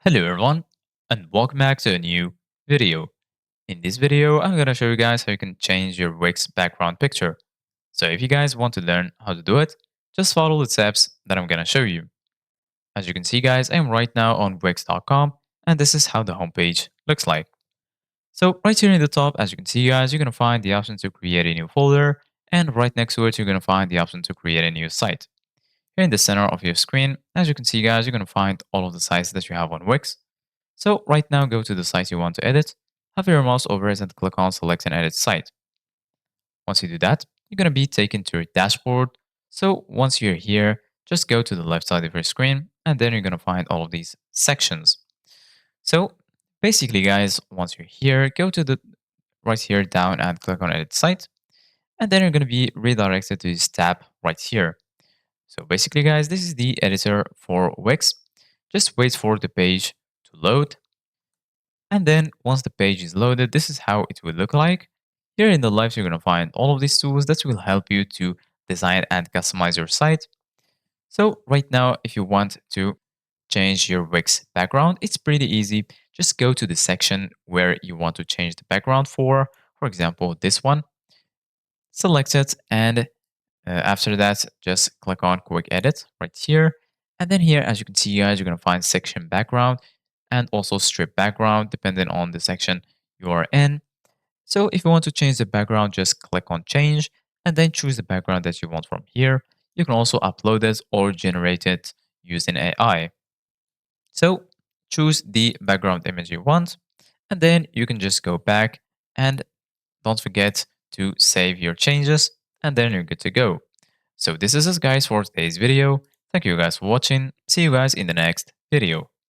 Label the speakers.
Speaker 1: Hello everyone and welcome back to a new video. In this video, I'm going to show you guys how you can change your Wix background picture. So if you guys want to learn how to do it, just follow the steps that I'm going to show you. As you can see guys, I'm right now on Wix.com and this is how the homepage looks like. So right here in the top, as you can see guys, you're going to find the option to create a new folder, and right next to it, you're going to find the option to create a new site. Here in the center of your screen, as you can see guys, you're going to find all of the sites that you have on Wix. So right now, go to the site you want to edit, hover your mouse over it and click on select and edit site. Once you do that, you're going to be taken to your dashboard. So once you're here, just go to the left side of your screen and then you're going to find all of these sections. So basically guys, once you're here, go to the right here down and click on edit site. And then you're going to be redirected to this tab right here. So basically guys, this is the editor for Wix. Just wait for the page to load. And then once the page is loaded, this is how it will look like. Here in the left, you're going to find all of these tools that will help you to design and customize your site. So right now, if you want to change your Wix background, it's pretty easy. Just go to the section where you want to change the background for example, this one. Select it, and after that, just click on quick edit right here. And then here, as you can see, guys, you're going to find section background and also strip background, depending on the section you are in. So if you want to change the background, just click on change and then choose the background that you want from here. You can also upload it or generate it using AI. So choose the background image you want, and then you can just go back and don't forget to save your changes, and then you're good to go. So this is it guys for today's video. Thank you guys for watching. See you guys in the next video.